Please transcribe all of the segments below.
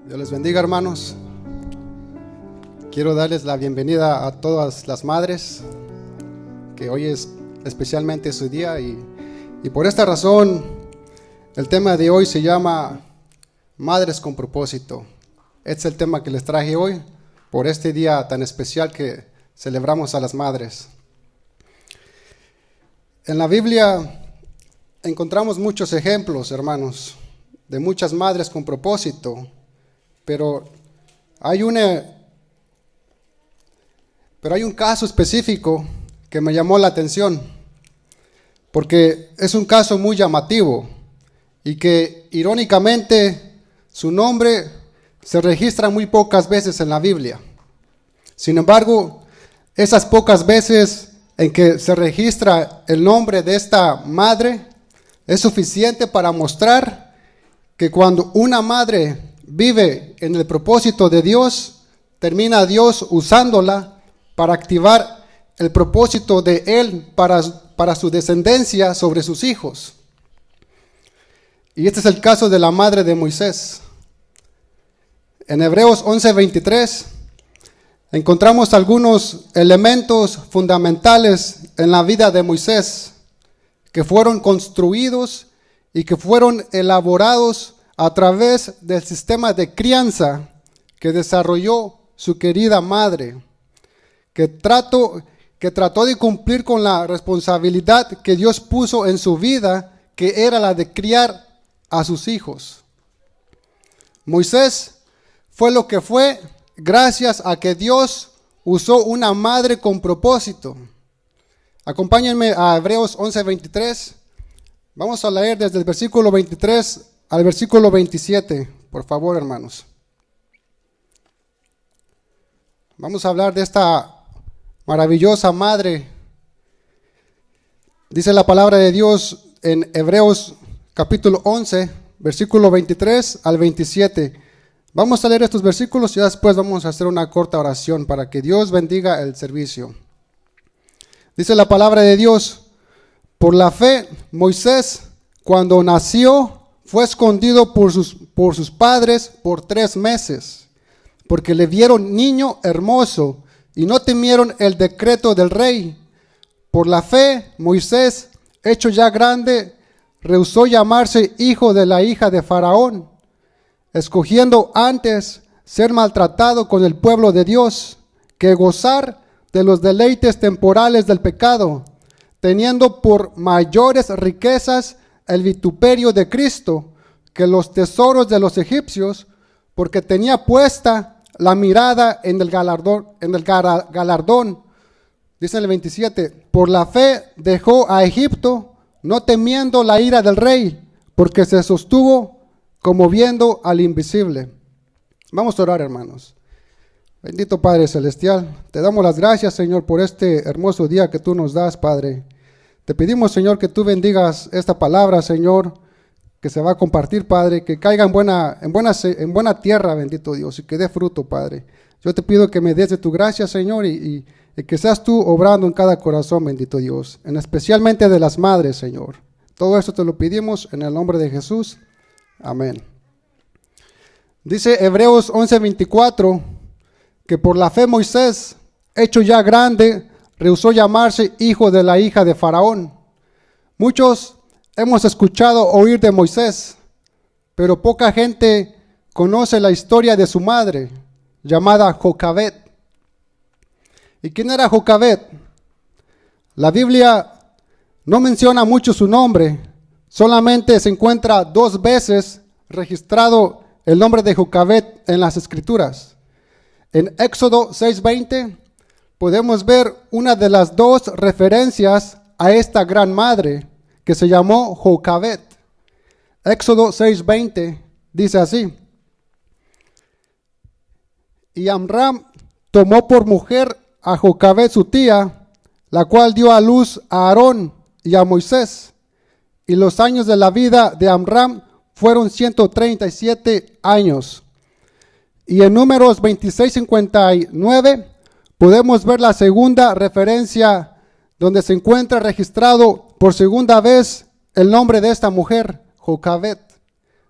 Dios les bendiga, hermanos. Quiero darles la bienvenida a todas las madres, que hoy es especialmente su día y por esta razón el tema de hoy se llama Madres con propósito. Este es el tema que les traje hoy por este día tan especial que celebramos a las madres. En la Biblia encontramos muchos ejemplos, hermanos, de muchas madres con propósito, pero hay un caso específico que me llamó la atención, porque es un caso muy llamativo y que irónicamente su nombre se registra muy pocas veces en la Biblia. Sin embargo, esas pocas veces en que se registra el nombre de esta madre es suficiente para mostrar que cuando una madre vive en el propósito de Dios, termina Dios usándola para activar el propósito de Él para su descendencia sobre sus hijos. Y este es el caso de la madre de Moisés. En Hebreos 11:23 encontramos algunos elementos fundamentales en la vida de Moisés que fueron construidos y que fueron elaborados a través del sistema de crianza que desarrolló su querida madre, que trató de cumplir con la responsabilidad que Dios puso en su vida, que era la de criar a sus hijos. Moisés fue lo que fue gracias a que Dios usó una madre con propósito. Acompáñenme a Hebreos 11:23. Vamos a leer desde el versículo 23 al versículo 27, por favor, hermanos. Vamos a hablar de esta maravillosa madre. Dice la palabra de Dios en Hebreos capítulo 11, versículo 23 al 27. Vamos a leer estos versículos y después vamos a hacer una corta oración para que Dios bendiga el servicio. Dice la palabra de Dios: por la fe, Moisés, cuando nació, fue escondido por sus padres por 3 meses, porque le vieron niño hermoso y no temieron el decreto del rey. Por la fe, Moisés, hecho ya grande, rehusó llamarse hijo de la hija de Faraón, escogiendo antes ser maltratado con el pueblo de Dios, que gozar de los deleites temporales del pecado, teniendo por mayores riquezas el vituperio de Cristo que los tesoros de los egipcios, porque tenía puesta la mirada en el galardón. Dice en el 27, por la fe dejó a Egipto, no temiendo la ira del rey, porque se sostuvo como viendo al invisible. Vamos a orar, hermanos. Bendito Padre Celestial, te damos las gracias, Señor, por este hermoso día que tú nos das, Padre. Te pedimos, Señor, que tú bendigas esta palabra, Señor, que se va a compartir, Padre, que caiga en buena tierra, bendito Dios, y que dé fruto, Padre. Yo te pido que me des de tu gracia, Señor, y que seas tú obrando en cada corazón, bendito Dios, especialmente de las madres, Señor. Todo esto te lo pedimos en el nombre de Jesús. Amén. Dice Hebreos 11:24, que por la fe Moisés, hecho ya grande, rehusó llamarse hijo de la hija de Faraón. Muchos hemos escuchado oír de Moisés, pero poca gente conoce la historia de su madre, llamada Jocabed. ¿Y quién era Jocabed? La Biblia no menciona mucho su nombre, solamente se encuentra 2 veces registrado el nombre de Jocabed en las Escrituras. En Éxodo 6:20 podemos ver una de las 2 referencias a esta gran madre que se llamó Jocabed. Éxodo 6:20 dice así: y Amram tomó por mujer a Jocabed su tía, la cual dio a luz a Aarón y a Moisés. Y los años de la vida de Amram fueron 137 años. Y en Números 26:59 podemos ver la segunda referencia donde se encuentra registrado por segunda vez el nombre de esta mujer, Jocabed.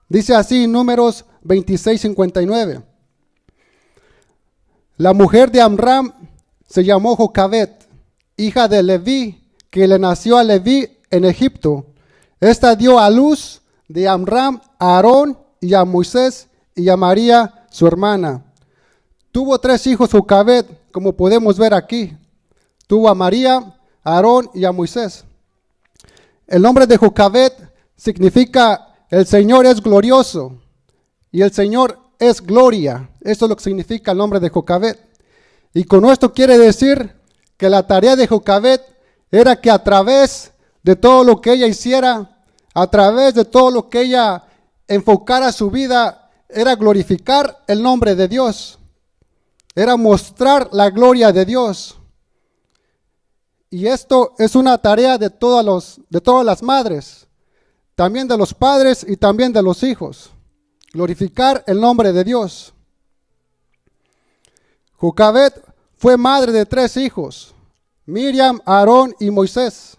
Dice así Números 26:59. La mujer de Amram se llamó Jocabed, hija de Leví, que le nació a Leví en Egipto. Esta dio a luz de Amram a Aarón y a Moisés y a María, su hermana. Tuvo 3 hijos Jocabed, como podemos ver aquí. Tuvo a María, a Aarón y a Moisés. El nombre de Jocabed significa el Señor es glorioso y el Señor es gloria. Eso es lo que significa el nombre de Jocabed. Y con esto quiere decir que la tarea de Jocabed era que a través de todo lo que ella hiciera, a través de todo lo que ella enfocara su vida, era glorificar el nombre de Dios. Era mostrar la gloria de Dios. Y esto es una tarea de todas las madres, también de los padres y también de los hijos. Glorificar el nombre de Dios. Jocabed fue madre de 3 hijos, Miriam, Aarón y Moisés.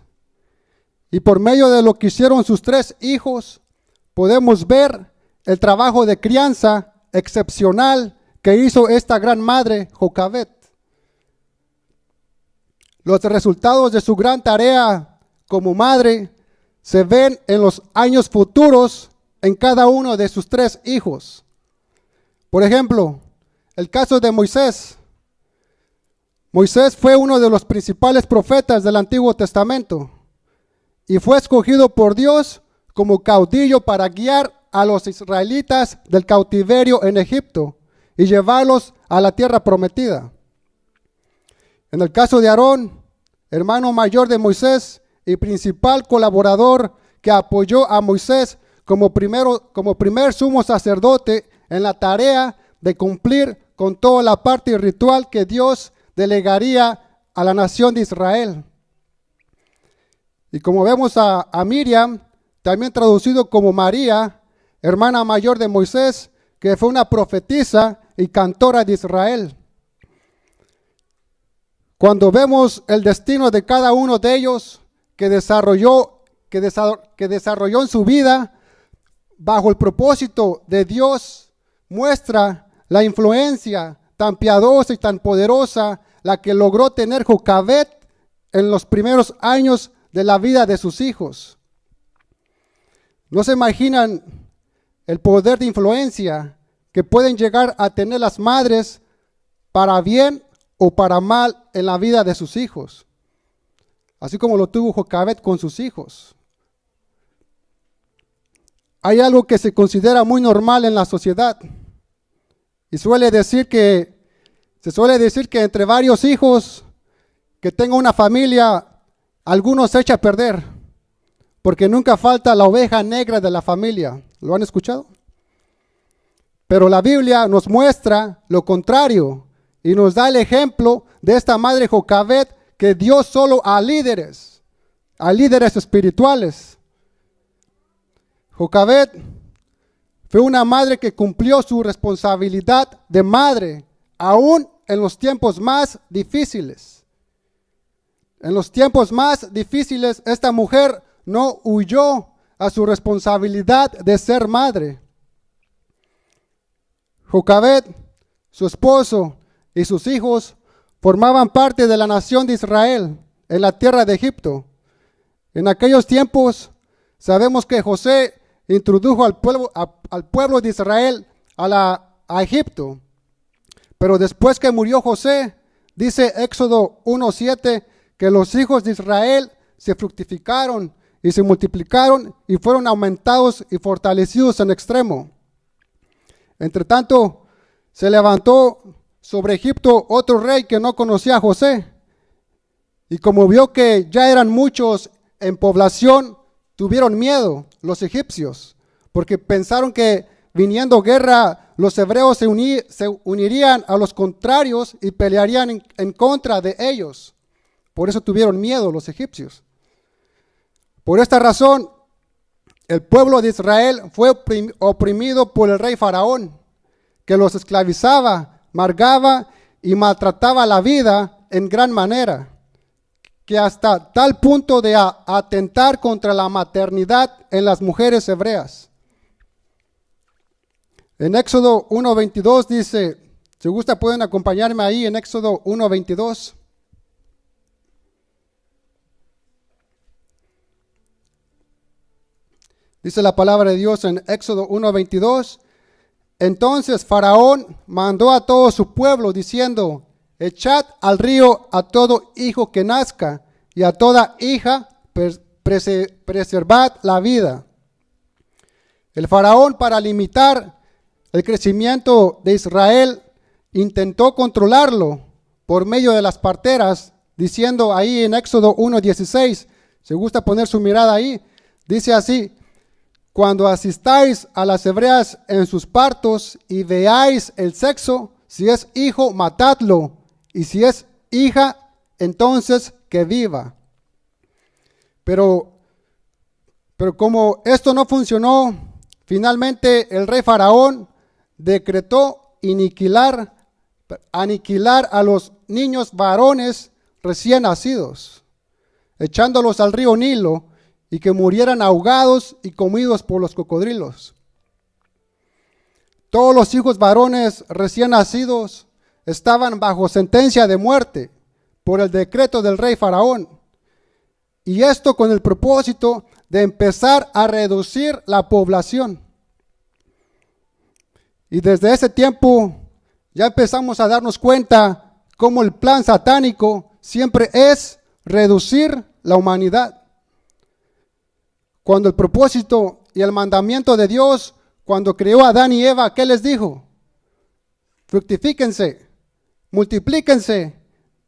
Y por medio de lo que hicieron sus 3 hijos, podemos ver el trabajo de crianza excepcional que hizo esta gran madre Jocabed. Los resultados de su gran tarea como madre se ven en los años futuros en cada uno de sus 3 hijos. Por ejemplo, el caso de Moisés. Moisés fue uno de los principales profetas del Antiguo Testamento y fue escogido por Dios como caudillo para guiar a los israelitas del cautiverio en Egipto y llevarlos a la tierra prometida. En el caso de Aarón, hermano mayor de Moisés y principal colaborador que apoyó a Moisés como primer sumo sacerdote en la tarea de cumplir con toda la parte ritual que Dios delegaría a la nación de Israel. Y como vemos a Miriam, también traducido como María, hermana mayor de Moisés, que fue una profetisa y cantora de Israel. Cuando vemos el destino de cada uno de ellos que desarrolló en su vida bajo el propósito de Dios, muestra la influencia tan piadosa y tan poderosa la que logró tener Jocabed en los primeros años de la vida de sus hijos. No se imaginan el poder de influencia que pueden llegar a tener las madres para bien o para mal en la vida de sus hijos, así como lo tuvo Jocabed con sus hijos. Hay algo que se considera muy normal en la sociedad y se suele decir que entre varios hijos que tenga una familia, algunos se echa a perder, porque nunca falta la oveja negra de la familia. ¿Lo han escuchado? Pero la Biblia nos muestra lo contrario y nos da el ejemplo de esta madre Jocabed que dio solo a líderes espirituales. Jocabed fue una madre que cumplió su responsabilidad de madre, aún en los tiempos más difíciles. En los tiempos más difíciles, esta mujer no huyó a su responsabilidad de ser madre. Jocabed, su esposo y sus hijos formaban parte de la nación de Israel en la tierra de Egipto. En aquellos tiempos sabemos que José introdujo al pueblo de Israel a Egipto. Pero después que murió José, dice Éxodo 1:7, que los hijos de Israel se fructificaron y se multiplicaron y fueron aumentados y fortalecidos en extremo. Entre tanto, se levantó sobre Egipto otro rey que no conocía a José. Y como vio que ya eran muchos en población, tuvieron miedo los egipcios, porque pensaron que viniendo guerra, los hebreos se unirían a los contrarios y pelearían en contra de ellos. Por eso tuvieron miedo los egipcios. Por esta razón, el pueblo de Israel fue oprimido por el rey Faraón, que los esclavizaba, margaba y maltrataba la vida en gran manera, que hasta tal punto de atentar contra la maternidad en las mujeres hebreas. En Éxodo 1:22 dice, si gusta pueden acompañarme ahí en Éxodo 1:22. Dice la palabra de Dios en Éxodo 1:22. Entonces Faraón mandó a todo su pueblo diciendo, echad al río a todo hijo que nazca y a toda hija preservad la vida. El faraón, para limitar el crecimiento de Israel, intentó controlarlo por medio de las parteras, diciendo ahí en Éxodo 1:16, si gusta poner su mirada ahí, dice así, cuando asistáis a las hebreas en sus partos y veáis el sexo, si es hijo, matadlo, y si es hija, entonces que viva. Pero como esto no funcionó, finalmente el rey Faraón decretó aniquilar a los niños varones recién nacidos, echándolos al río Nilo, y que murieran ahogados y comidos por los cocodrilos. Todos los hijos varones recién nacidos estaban bajo sentencia de muerte por el decreto del rey Faraón, y esto con el propósito de empezar a reducir la población. Y desde ese tiempo ya empezamos a darnos cuenta cómo el plan satánico siempre es reducir la humanidad. Cuando el propósito y el mandamiento de Dios, cuando creó a Adán y Eva, ¿qué les dijo? Fructifíquense, multiplíquense,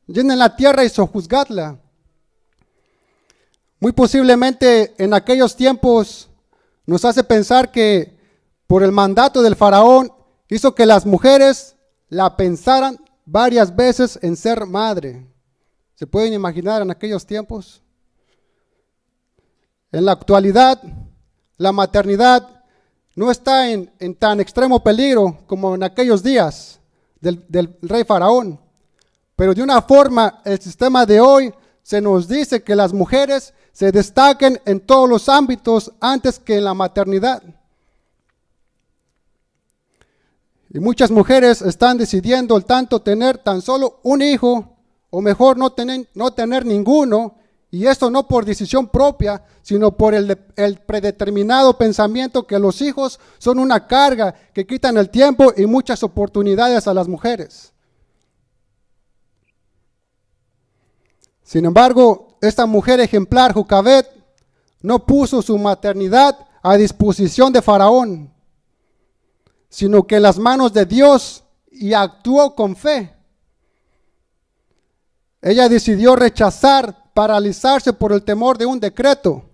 llenen la tierra y sojuzgadla. Muy posiblemente en aquellos tiempos nos hace pensar que por el mandato del faraón hizo que las mujeres la pensaran varias veces en ser madre. ¿Se pueden imaginar en aquellos tiempos? En la actualidad, la maternidad no está en tan extremo peligro como en aquellos días del rey Faraón. Pero de una forma, el sistema de hoy se nos dice que las mujeres se destaquen en todos los ámbitos antes que en la maternidad. Y muchas mujeres están decidiendo tanto tener tan solo un hijo, o mejor no tener ninguno, y esto no por decisión propia, sino por el predeterminado pensamiento que los hijos son una carga que quitan el tiempo y muchas oportunidades a las mujeres. Sin embargo, esta mujer ejemplar, Jocabed, no puso su maternidad a disposición de Faraón, sino que en las manos de Dios, y actuó con fe. Ella decidió paralizarse por el temor de un decreto.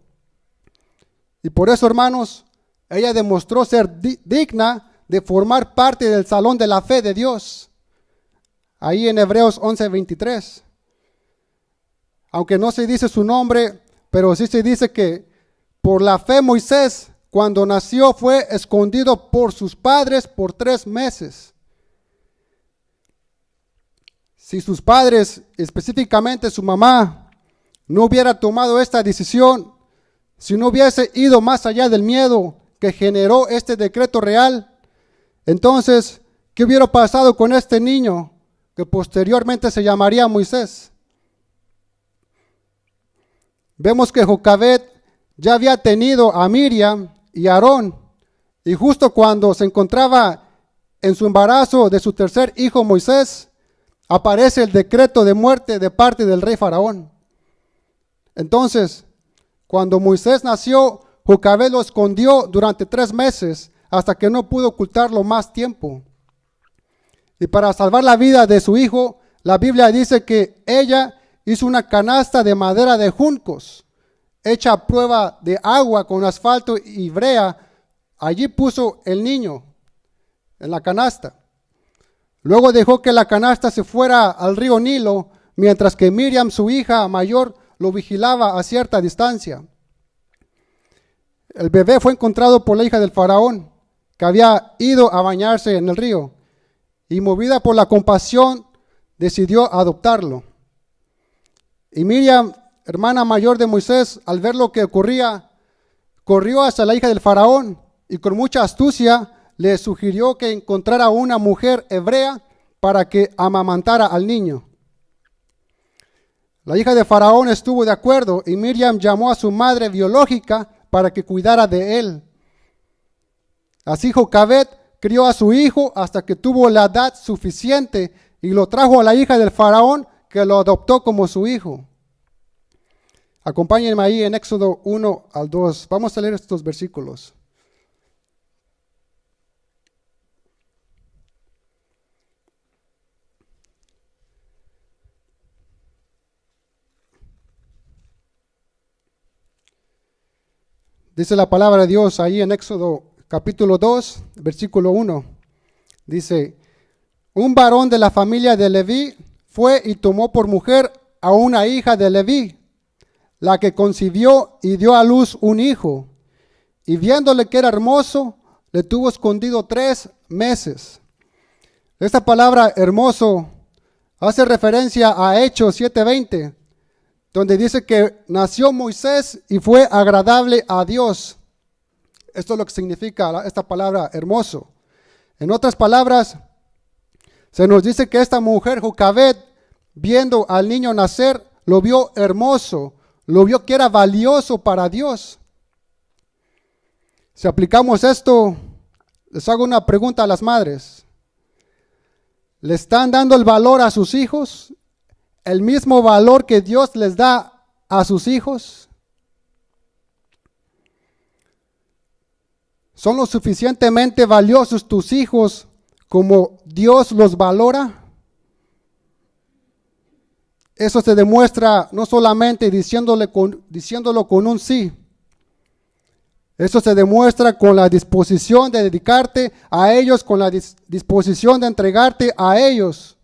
Y por eso, hermanos, ella demostró ser digna de formar parte del salón de la fe de Dios. Ahí en Hebreos 11:23. Aunque no se dice su nombre, pero sí se dice que por la fe Moisés, cuando nació, fue escondido por sus padres por 3 meses. Si sus padres, específicamente su mamá, no hubiera tomado esta decisión, si no hubiese ido más allá del miedo que generó este decreto real, entonces, ¿qué hubiera pasado con este niño que posteriormente se llamaría Moisés? Vemos que Jocabed ya había tenido a Miriam y a Aarón, y justo cuando se encontraba en su embarazo de su tercer hijo Moisés, aparece el decreto de muerte de parte del rey Faraón. Entonces, cuando Moisés nació, Jocabed lo escondió durante 3 meses hasta que no pudo ocultarlo más tiempo. Y para salvar la vida de su hijo, la Biblia dice que ella hizo una canasta de madera de juncos, hecha a prueba de agua con asfalto y brea. Allí puso el niño en la canasta. Luego dejó que la canasta se fuera al río Nilo, mientras que Miriam, su hija mayor, lo vigilaba a cierta distancia. El bebé fue encontrado por la hija del faraón, que había ido a bañarse en el río, y movida por la compasión, decidió adoptarlo. Y Miriam, hermana mayor de Moisés, al ver lo que ocurría, corrió hacia la hija del faraón y con mucha astucia le sugirió que encontrara una mujer hebrea para que amamantara al niño. La hija de Faraón estuvo de acuerdo y Miriam llamó a su madre biológica para que cuidara de él. Así Jocabed crió a su hijo hasta que tuvo la edad suficiente y lo trajo a la hija del Faraón, que lo adoptó como su hijo. Acompáñenme ahí en Éxodo 1 al 2. Vamos a leer estos versículos. Dice la palabra de Dios ahí en Éxodo capítulo 2, versículo 1. Dice, un varón de la familia de Leví fue y tomó por mujer a una hija de Leví, la que concibió y dio a luz un hijo. Y viéndole que era hermoso, le tuvo escondido 3 meses. Esta palabra hermoso hace referencia a Hechos 7:20, donde dice que nació Moisés y fue agradable a Dios. Esto es lo que significa esta palabra hermoso. En otras palabras, se nos dice que esta mujer, Jocabed, viendo al niño nacer, lo vio hermoso, lo vio que era valioso para Dios. Si aplicamos esto, les hago una pregunta a las madres. ¿Le están dando el valor a sus hijos? ¿El mismo valor que Dios les da a sus hijos? ¿Son lo suficientemente valiosos tus hijos como Dios los valora? Eso se demuestra no solamente diciéndolo con un sí. Eso se demuestra con la disposición de dedicarte a ellos, con la disposición de entregarte a ellos.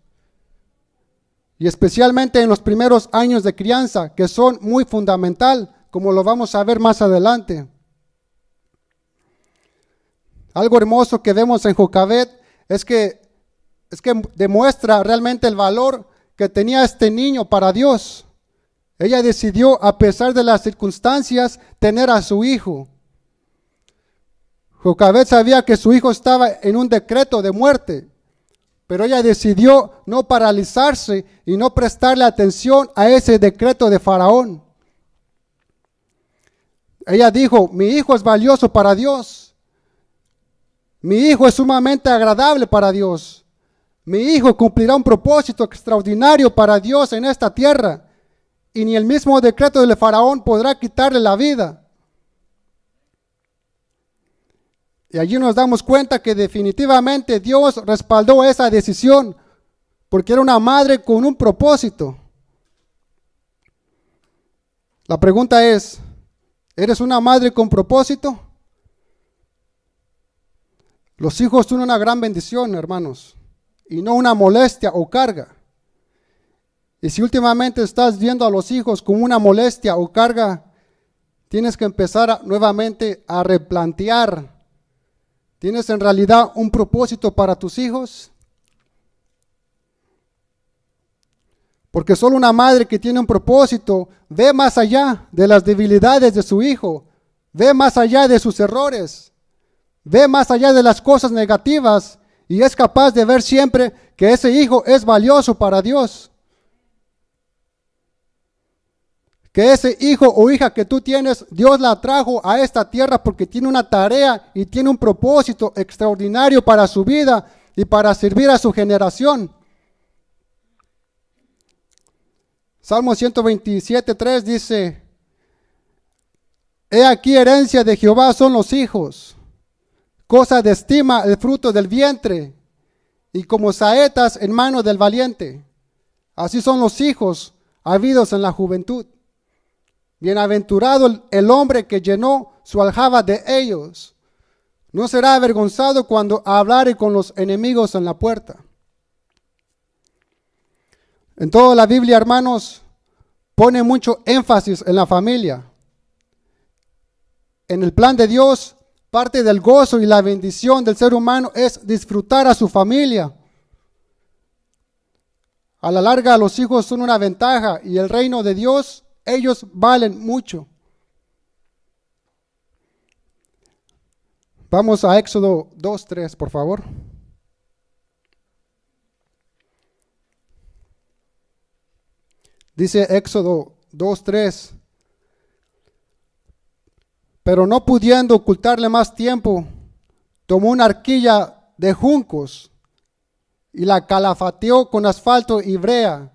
Y especialmente en los primeros años de crianza, que son muy fundamental, como lo vamos a ver más adelante. Algo hermoso que vemos en Jocabed es que demuestra realmente el valor que tenía este niño para Dios. Ella decidió, a pesar de las circunstancias, tener a su hijo. Jocabed sabía que su hijo estaba en un decreto de muerte, pero ella decidió no paralizarse y no prestarle atención a ese decreto de Faraón. Ella dijo, mi hijo es valioso para Dios. Mi hijo es sumamente agradable para Dios. Mi hijo cumplirá un propósito extraordinario para Dios en esta tierra. Y ni el mismo decreto del Faraón podrá quitarle la vida. Y allí nos damos cuenta que definitivamente Dios respaldó esa decisión, porque era una madre con un propósito. La pregunta es, ¿eres una madre con propósito? Los hijos son una gran bendición, hermanos, y no una molestia o carga. Y si últimamente estás viendo a los hijos como una molestia o carga, tienes que empezar nuevamente a replantear. ¿Tienes en realidad un propósito para tus hijos? Porque solo una madre que tiene un propósito ve más allá de las debilidades de su hijo, ve más allá de sus errores, ve más allá de las cosas negativas y es capaz de ver siempre que ese hijo es valioso para Dios. Que ese hijo o hija que tú tienes, Dios la trajo a esta tierra porque tiene una tarea y tiene un propósito extraordinario para su vida y para servir a su generación. Salmo 127:3 dice, he aquí herencia de Jehová son los hijos, cosa de estima el fruto del vientre, y como saetas en mano del valiente. Así son los hijos habidos en la juventud. Bienaventurado el hombre que llenó su aljaba de ellos. No será avergonzado cuando hablare con los enemigos en la puerta. En toda la Biblia, hermanos, pone mucho énfasis en la familia. En el plan de Dios, parte del gozo y la bendición del ser humano es disfrutar a su familia. A la larga, los hijos son una ventaja y el reino de Dios, ellos valen mucho. Vamos a Éxodo 2:3, por favor. Dice Éxodo 2:3. Pero no pudiendo ocultarle más tiempo, tomó una arquilla de juncos y la calafateó con asfalto y brea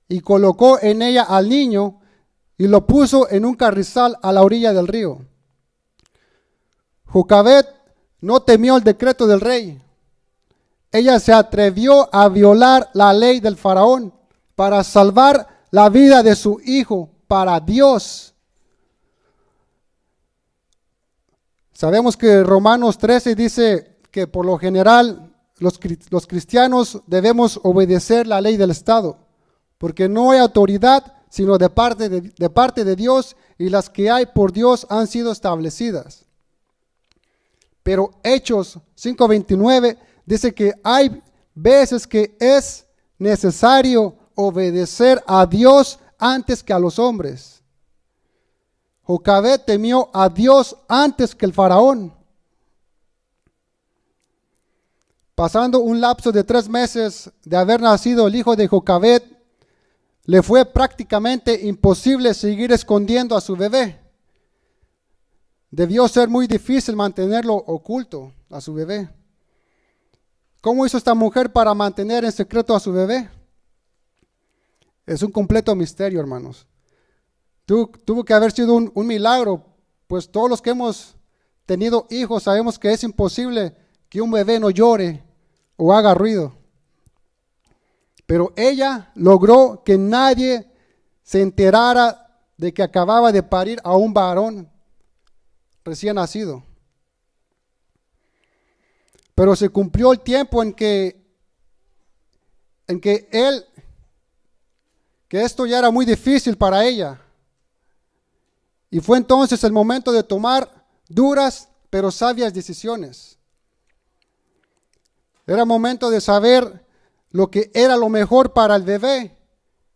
y colocó en ella al niño y lo puso en un carrizal a la orilla del río. Jocabed no temió el decreto del rey. Ella se atrevió a violar la ley del faraón para salvar la vida de su hijo para Dios. Sabemos que Romanos 13 dice que por lo general los cristianos debemos obedecer la ley del Estado, porque no hay autoridad sino de parte de Dios, y las que hay por Dios han sido establecidas. Pero Hechos 5:29 dice que hay veces que es necesario obedecer a Dios antes que a los hombres. Jocabed temió a Dios antes que el faraón. Pasando un lapso de 3 meses de haber nacido el hijo de Jocabed, le fue prácticamente imposible seguir escondiendo a su bebé. Debió ser muy difícil mantenerlo oculto a su bebé. ¿Cómo hizo esta mujer para mantener en secreto a su bebé? Es un completo misterio, hermanos. Tuvo que haber sido un milagro, pues todos los que hemos tenido hijos sabemos que es imposible que un bebé no llore o haga ruido. Pero ella logró que nadie se enterara de que acababa de parir a un varón recién nacido. Pero se cumplió el tiempo en que esto ya era muy difícil para ella. Y fue entonces el momento de tomar duras pero sabias decisiones. Era momento de saber lo que era lo mejor para el bebé,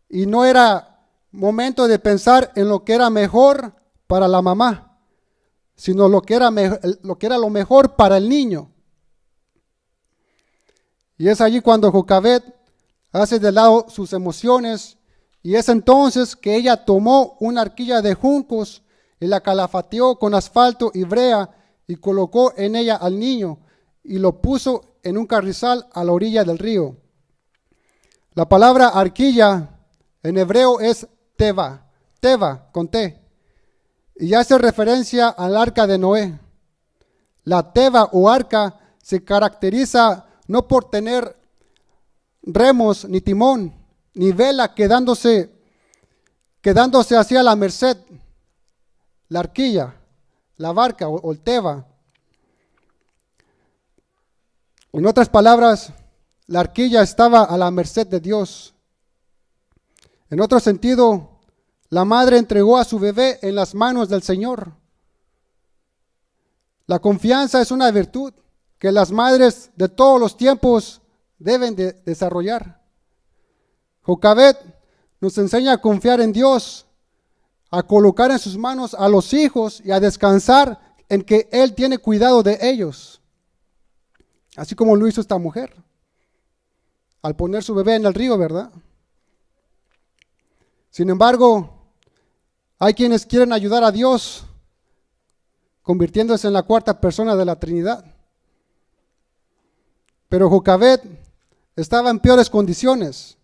y no era momento de pensar en lo que era mejor para la mamá, sino lo que era lo mejor para el niño. Y es allí cuando Jocabed hace de lado sus emociones, y es entonces que ella tomó una arquilla de juncos y la calafateó con asfalto y brea y colocó en ella al niño y lo puso en un carrizal a la orilla del río. La palabra arquilla en hebreo es teva con T, y hace referencia al arca de Noé. La teva o arca se caracteriza no por tener remos ni timón ni vela quedándose hacia la merced. La arquilla, la barca o el teva. En otras palabras, la arquilla estaba a la merced de Dios. En otro sentido, la madre entregó a su bebé en las manos del Señor. La confianza es una virtud que las madres de todos los tiempos deben de desarrollar. Jocabed nos enseña a confiar en Dios, a colocar en sus manos a los hijos y a descansar en que Él tiene cuidado de ellos. Así como lo hizo esta mujer al poner su bebé en el río, ¿verdad? Sin embargo, hay quienes quieren ayudar a Dios convirtiéndose en la cuarta persona de la Trinidad. Pero Jocabed estaba en peores condiciones.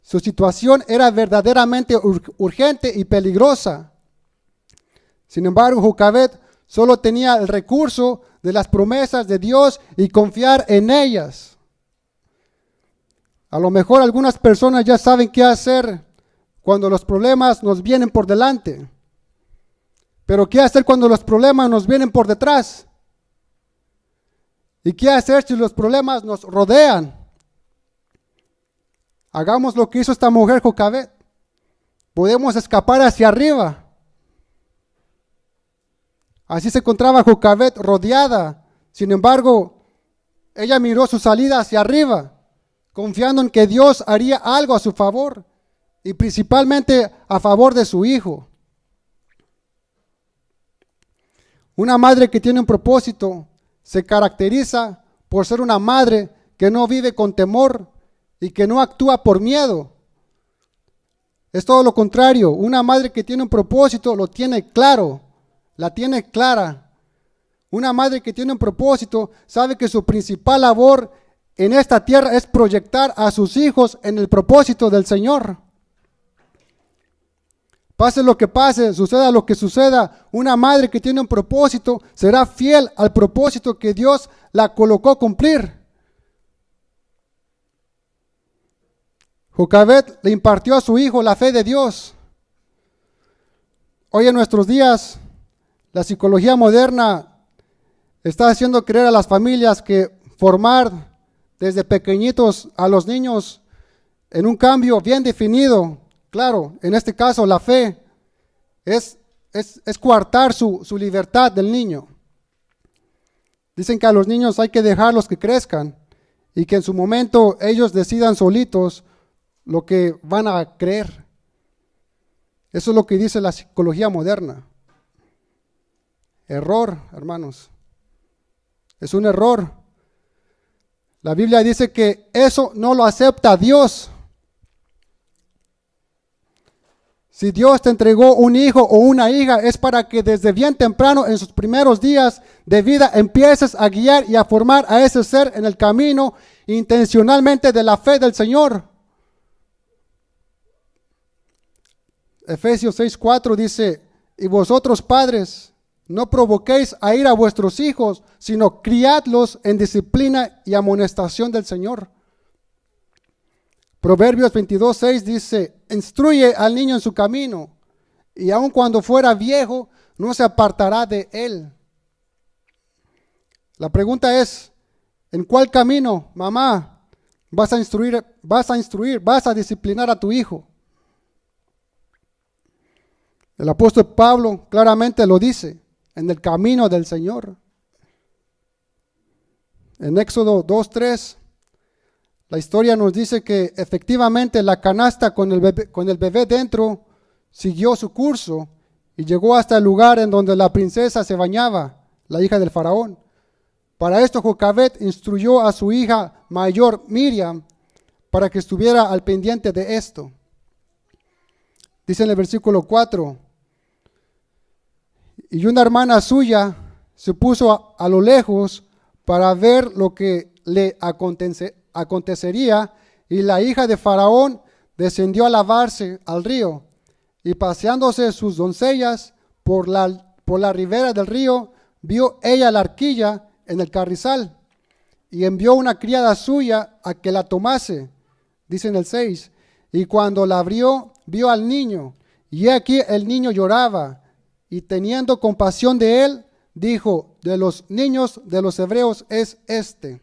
Su situación era verdaderamente urgente y peligrosa. Sin embargo, Jocabed solo tenía el recurso de las promesas de Dios y confiar en ellas. A lo mejor algunas personas ya saben qué hacer cuando los problemas nos vienen por delante. Pero ¿qué hacer cuando los problemas nos vienen por detrás? ¿Y qué hacer si los problemas nos rodean? Hagamos lo que hizo esta mujer Jocabed. Podemos escapar hacia arriba. Así se encontraba Jocabed rodeada. Sin embargo, ella miró su salida hacia arriba, confiando en que Dios haría algo a su favor y principalmente a favor de su hijo. Una madre que tiene un propósito se caracteriza por ser una madre que no vive con temor y que no actúa por miedo. Es todo lo contrario. Una madre que tiene un propósito lo tiene claro, la tiene clara. Una madre que tiene un propósito sabe que su principal labor en esta tierra es proyectar a sus hijos en el propósito del Señor. Pase lo que pase, suceda lo que suceda, una madre que tiene un propósito será fiel al propósito que Dios la colocó a cumplir. Jocabed le impartió a su hijo la fe de Dios. Hoy en nuestros días, la psicología moderna está haciendo creer a las familias que formar desde pequeñitos a los niños en un cambio bien definido. Claro, en este caso la fe es coartar su libertad del niño. Dicen que a los niños hay que dejarlos que crezcan y que en su momento ellos decidan solitos lo que van a creer. Eso es lo que dice la psicología moderna. Error, hermanos. Es un error. La Biblia dice que eso no lo acepta Dios. Si Dios te entregó un hijo o una hija, es para que desde bien temprano, en sus primeros días de vida, empieces a guiar y a formar a ese ser en el camino intencionalmente de la fe del Señor. Efesios 6:4 dice, y vosotros padres, no provoquéis a ir a vuestros hijos, sino criadlos en disciplina y amonestación del Señor. Proverbios 22:6 dice, instruye al niño en su camino, y aun cuando fuera viejo, no se apartará de él. La pregunta es, ¿en cuál camino, mamá, vas a instruir, vas a disciplinar a tu hijo? El apóstol Pablo claramente lo dice, en el camino del Señor. En Éxodo 2:3, la historia nos dice que efectivamente la canasta con el bebé dentro siguió su curso y llegó hasta el lugar en donde la princesa se bañaba, la hija del faraón. Para esto Jocabed instruyó a su hija mayor Miriam para que estuviera al pendiente de esto. Dice en el versículo 4, y una hermana suya se puso a lo lejos para ver lo que le acontecería, y la hija de Faraón descendió a lavarse al río, y paseándose sus doncellas por la ribera del río, vio ella la arquilla en el carrizal, y envió una criada suya a que la tomase. Dice en el 6, y cuando la abrió, vio al niño, y aquí el niño lloraba, y teniendo compasión de él, dijo, de los niños de los hebreos es este.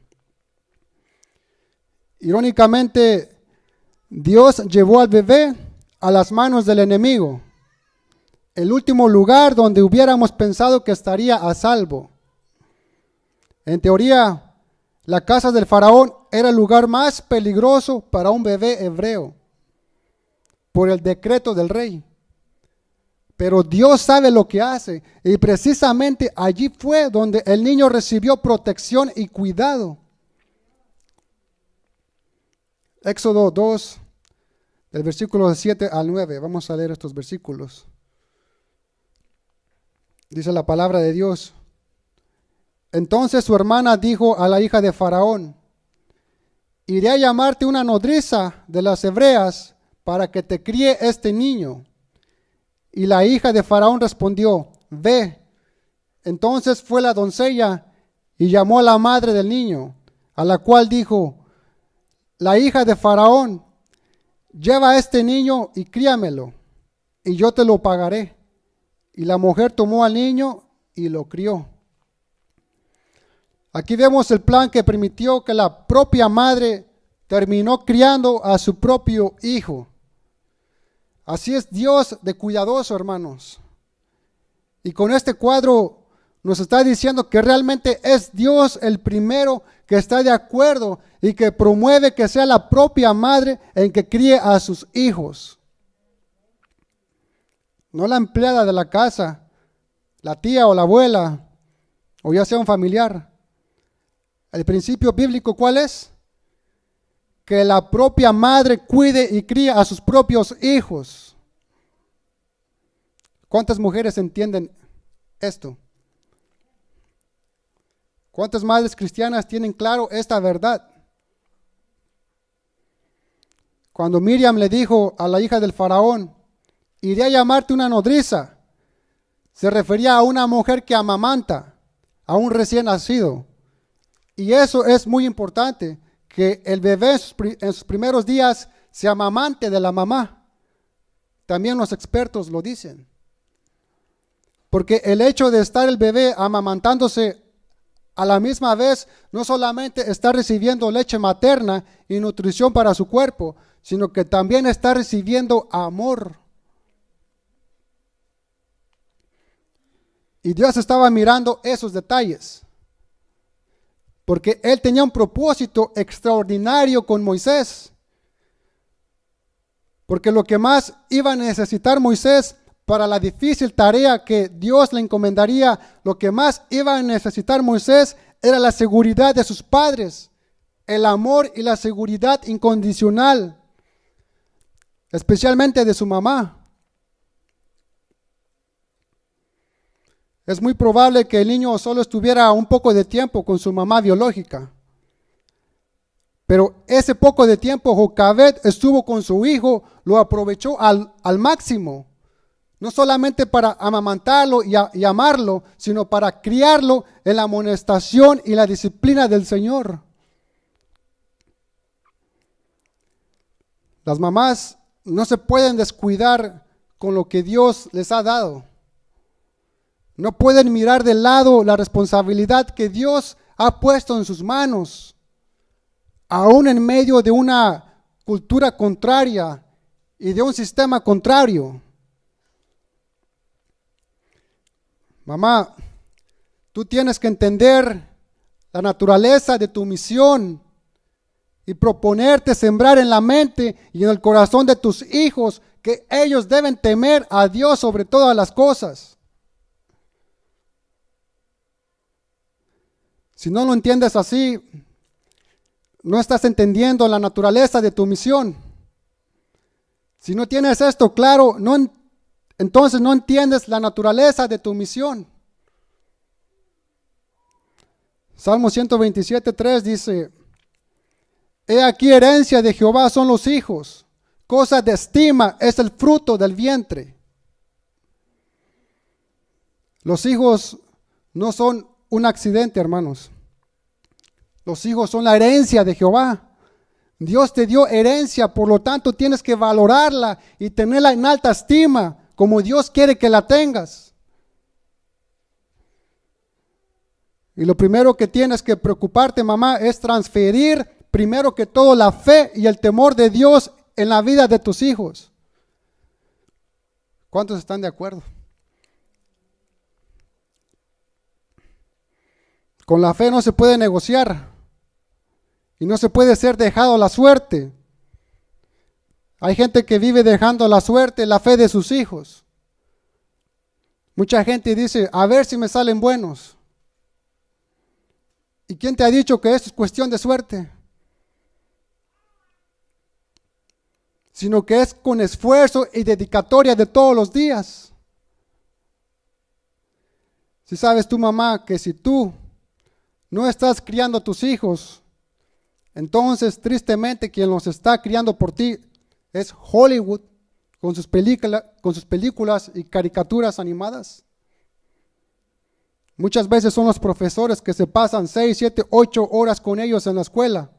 Irónicamente, Dios llevó al bebé a las manos del enemigo, el último lugar donde hubiéramos pensado que estaría a salvo. En teoría, la casa del faraón era el lugar más peligroso para un bebé hebreo, por el decreto del rey. Pero Dios sabe lo que hace, y precisamente allí fue donde el niño recibió protección y cuidado. Éxodo 2, del versículo 7 al 9. Vamos a leer estos versículos. Dice la palabra de Dios. Entonces su hermana dijo a la hija de Faraón, iré a llamarte una nodriza de las hebreas para que te críe este niño. Y la hija de Faraón respondió, ve. Entonces fue la doncella y llamó a la madre del niño, a la cual dijo, la hija de Faraón, lleva a este niño y críamelo, y yo te lo pagaré. Y la mujer tomó al niño y lo crió. Aquí vemos el plan que permitió que la propia madre terminó criando a su propio hijo. Así es Dios de cuidadoso, hermanos. Y con este cuadro nos está diciendo que realmente es Dios el primero que está de acuerdo y que promueve que sea la propia madre en que críe a sus hijos. No la empleada de la casa, la tía o la abuela, o ya sea un familiar. El principio bíblico, ¿cuál es? Que la propia madre cuide y cría a sus propios hijos. ¿Cuántas mujeres entienden esto? ¿Cuántas madres cristianas tienen claro esta verdad? Cuando Miriam le dijo a la hija del faraón, iré a llamarte una nodriza, se refería a una mujer que amamanta a un recién nacido. Y eso es muy importante, que el bebé en sus primeros días se amamante de la mamá. También los expertos lo dicen. Porque el hecho de estar el bebé amamantándose a la misma vez, no solamente está recibiendo leche materna y nutrición para su cuerpo, sino que también está recibiendo amor. Y Dios estaba mirando esos detalles, porque Él tenía un propósito extraordinario con Moisés. Porque lo que más iba a necesitar Moisés para la difícil tarea que Dios le encomendaría, lo que más iba a necesitar Moisés era la seguridad de sus padres, el amor y la seguridad incondicional, especialmente de su mamá. Es muy probable que el niño solo estuviera un poco de tiempo con su mamá biológica. Pero ese poco de tiempo Jocabed estuvo con su hijo, lo aprovechó al máximo. No solamente para amamantarlo y amarlo, sino para criarlo en la amonestación y la disciplina del Señor. Las mamás no se pueden descuidar con lo que Dios les ha dado. No pueden mirar de lado la responsabilidad que Dios ha puesto en sus manos, aún en medio de una cultura contraria y de un sistema contrario. Mamá, tú tienes que entender la naturaleza de tu misión y proponerte sembrar en la mente y en el corazón de tus hijos que ellos deben temer a Dios sobre todas las cosas. Si no lo entiendes así, no estás entendiendo la naturaleza de tu misión. Si no tienes esto claro, entonces no entiendes la naturaleza de tu misión. Salmo 127:3 dice: He aquí herencia de Jehová son los hijos, cosa de estima es el fruto del vientre. Los hijos no son un accidente, hermanos. Los hijos son la herencia de Jehová. Dios te dio herencia, por lo tanto tienes que valorarla y tenerla en alta estima, como Dios quiere que la tengas. Y lo primero que tienes que preocuparte, mamá, es transferir primero que todo la fe y el temor de Dios en la vida de tus hijos. ¿Cuántos están de acuerdo? Con la fe no se puede negociar y no se puede ser dejado a la suerte. Hay gente que vive dejando a la suerte la fe de sus hijos. Mucha gente dice, a ver si me salen buenos. ¿Y quién te ha dicho que esto es cuestión de suerte? Sino que es con esfuerzo y dedicatoria de todos los días. Si sabes tu mamá que si tú no estás criando a tus hijos, entonces tristemente quien los está criando por ti es Hollywood con sus películas y caricaturas animadas. Muchas veces son los profesores que se pasan 6, 7, 8 horas con ellos en la escuela.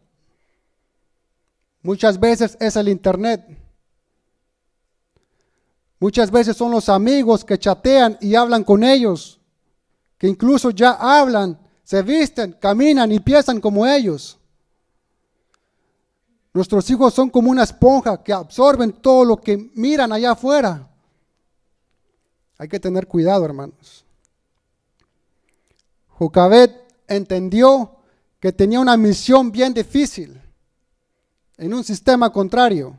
Muchas veces es el internet. Muchas veces son los amigos que chatean y hablan con ellos, que incluso ya hablan, se visten, caminan y piensan como ellos. Nuestros hijos son como una esponja que absorben todo lo que miran allá afuera. Hay que tener cuidado, hermanos. Jocabed entendió que tenía una misión bien difícil en un sistema contrario,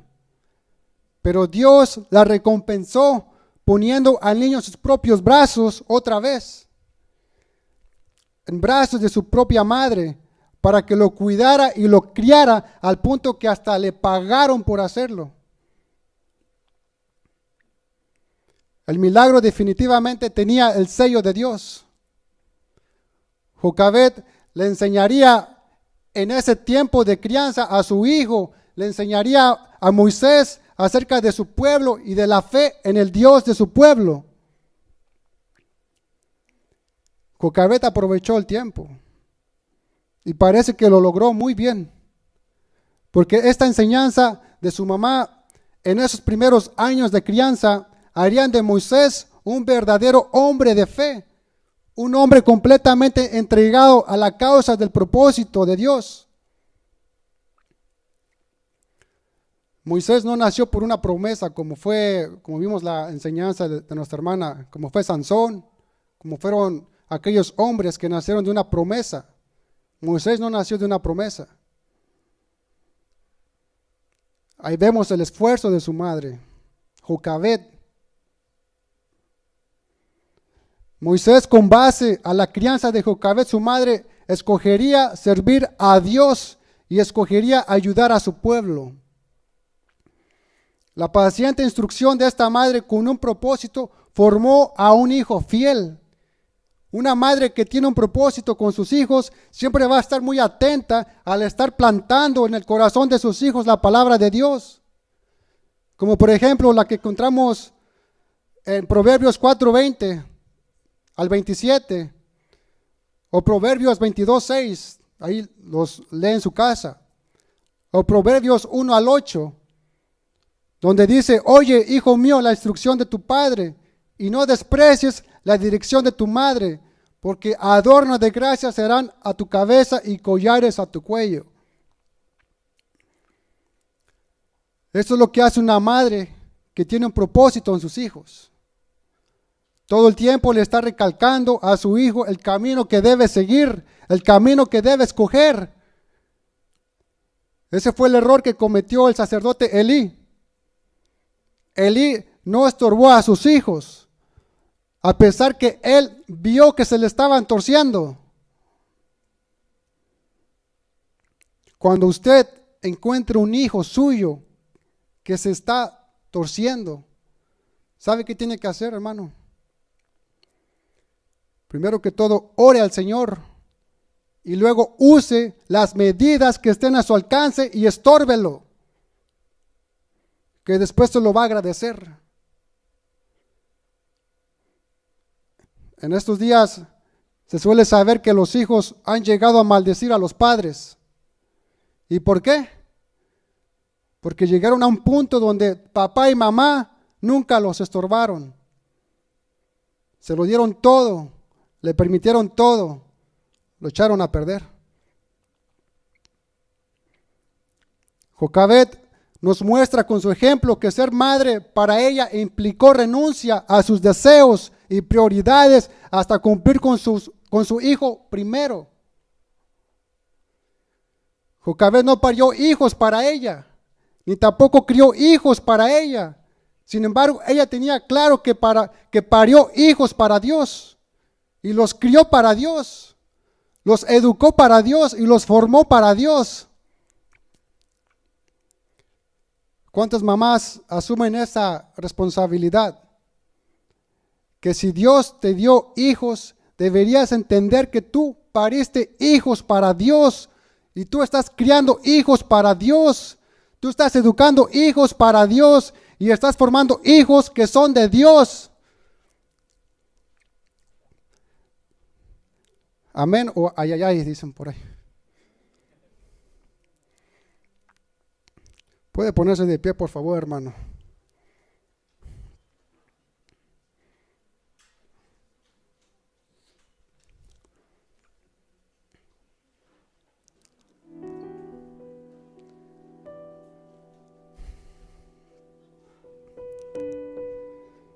pero Dios la recompensó poniendo al niño en sus propios brazos otra vez, en brazos de su propia madre, para que lo cuidara y lo criara al punto que hasta le pagaron por hacerlo. El milagro definitivamente tenía el sello de Dios. Jocabed le enseñaría en ese tiempo de crianza a su hijo, le enseñaría a Moisés acerca de su pueblo y de la fe en el Dios de su pueblo. Jocabed aprovechó el tiempo y parece que lo logró muy bien, porque esta enseñanza de su mamá en esos primeros años de crianza harían de Moisés un verdadero hombre de fe, un hombre completamente entregado a la causa del propósito de Dios. Moisés no nació por una promesa como vimos la enseñanza de nuestra hermana, como fue Sansón, como fueron aquellos hombres que nacieron de una promesa. Moisés no nació de una promesa. Ahí vemos el esfuerzo de su madre, Jocabed. Moisés, con base a la crianza de Jocabed, su madre, escogería servir a Dios y escogería ayudar a su pueblo. La paciente instrucción de esta madre con un propósito formó a un hijo fiel. Una madre que tiene un propósito con sus hijos siempre va a estar muy atenta al estar plantando en el corazón de sus hijos la palabra de Dios. Como por ejemplo la que encontramos en Proverbios 4:20 al 27 o Proverbios 22:6, ahí los lee en su casa, o Proverbios 1 al 8, donde dice: oye, hijo mío, la instrucción de tu padre y no desprecies la dirección de tu madre, porque adornos de gracia serán a tu cabeza y collares a tu cuello. Esto es lo que hace una madre que tiene un propósito en sus hijos. Todo el tiempo le está recalcando a su hijo el camino que debe seguir, el camino que debe escoger. Ese fue el error que cometió el sacerdote Elí. Elí no estorbó a sus hijos, a pesar que él vio que se le estaban torciendo. Cuando usted encuentre un hijo suyo que se está torciendo, ¿sabe qué tiene que hacer, hermano? Primero que todo, ore al Señor y luego use las medidas que estén a su alcance y estórbelo, que después se lo va a agradecer. En estos días se suele saber que los hijos han llegado a maldecir a los padres. ¿Y por qué? Porque llegaron a un punto donde papá y mamá nunca los estorbaron. Se lo dieron todo, le permitieron todo, lo echaron a perder. Jocabed nos muestra con su ejemplo que ser madre para ella implicó renuncia a sus deseos y prioridades hasta cumplir con su hijo primero. Jocabed no parió hijos para ella, ni tampoco crió hijos para ella. Sin embargo, ella tenía claro que parió hijos para Dios y los crió para Dios, los educó para Dios y los formó para Dios. ¿Cuántas mamás asumen esa responsabilidad? Que si Dios te dio hijos, deberías entender que tú pariste hijos para Dios y tú estás criando hijos para Dios. Tú estás educando hijos para Dios y estás formando hijos que son de Dios. Amén o ay, ay, ay, dicen por ahí. Puede ponerse de pie, por favor, hermano.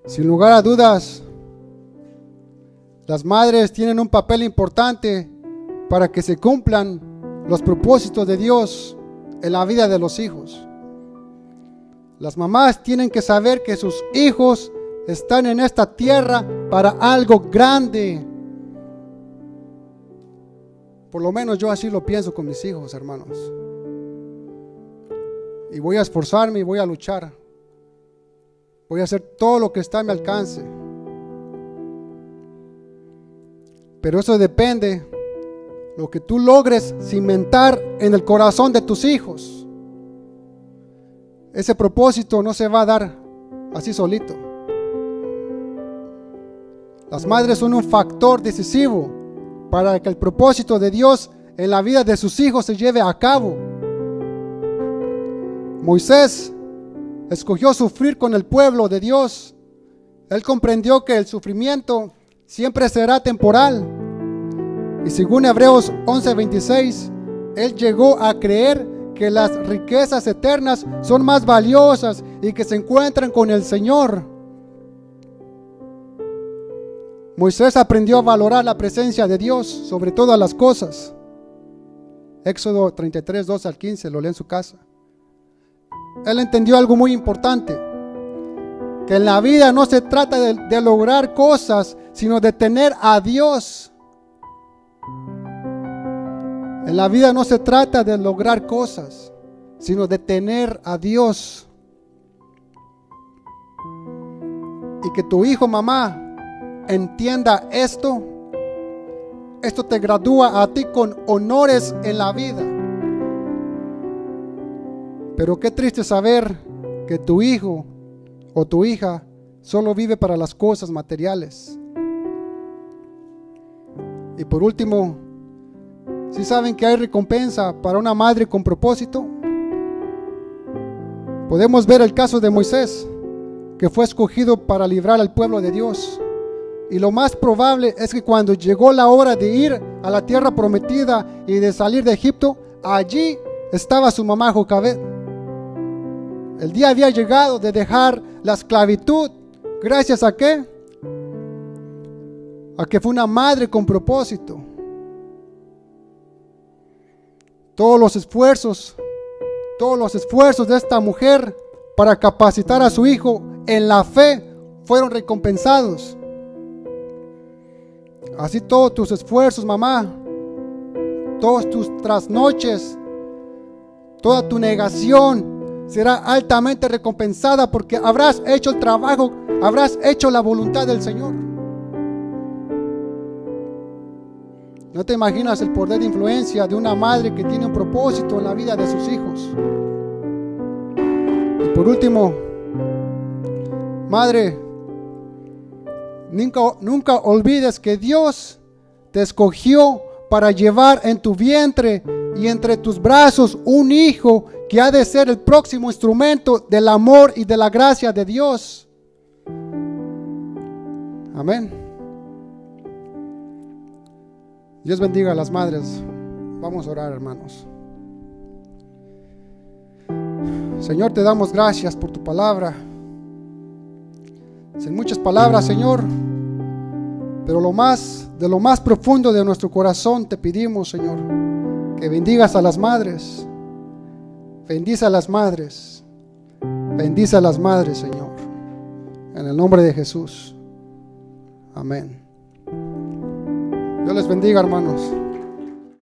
Sin lugar a dudas, las madres tienen un papel importante para que se cumplan los propósitos de Dios en la vida de los hijos. Las mamás tienen que saber que sus hijos están en esta tierra para algo grande. Por lo menos yo así lo pienso con mis hijos, hermanos. Y voy a esforzarme y voy a luchar. Voy a hacer todo lo que está a mi alcance. Pero eso depende lo que tú logres cimentar en el corazón de tus hijos. Ese propósito no se va a dar así solito. Las madres son un factor decisivo para que el propósito de Dios en la vida de sus hijos se lleve a cabo. Moisés escogió sufrir con el pueblo de Dios. Él comprendió que el sufrimiento siempre será temporal. Y según Hebreos 11:26, él llegó a creer que las riquezas eternas son más valiosas y que se encuentran con el Señor. Moisés aprendió a valorar la presencia de Dios sobre todas las cosas. Éxodo 33, 12 al 15, lo lee en su casa. Él entendió algo muy importante, que en la vida no se trata de lograr cosas, sino de tener a Dios. En la vida no se trata de lograr cosas, sino de tener a Dios. Y que tu hijo, mamá, entienda esto. Esto te gradúa a ti con honores en la vida. Pero qué triste saber que tu hijo o tu hija solo vive para las cosas materiales. Y por último, ¿sí saben que hay recompensa para una madre con propósito? Podemos ver el caso de Moisés, que fue escogido para librar al pueblo de Dios. Y lo más probable es que cuando llegó la hora de ir a la tierra prometida y de salir de Egipto, allí estaba su mamá Jocabed. El día había llegado de dejar la esclavitud. ¿Gracias a qué? A que fue una madre con propósito. Todos los esfuerzos de esta mujer para capacitar a su hijo en la fe fueron recompensados. Así todos tus esfuerzos, mamá, todas tus trasnoches, toda tu negación será altamente recompensada, porque habrás hecho el trabajo, habrás hecho la voluntad del Señor. No te imaginas el poder de influencia de una madre que tiene un propósito en la vida de sus hijos. Y por último, madre, nunca olvides que Dios te escogió para llevar en tu vientre y entre tus brazos un hijo que ha de ser el próximo instrumento del amor y de la gracia de Dios. Amén. Dios bendiga a las madres. Vamos a orar, hermanos. Señor, te damos gracias por tu palabra. Sin muchas palabras, Señor, pero de lo más profundo de nuestro corazón te pedimos, Señor, que bendigas a las madres. Bendice a las madres. Bendice a las madres, Señor. En el nombre de Jesús. Amén. Dios les bendiga, hermanos.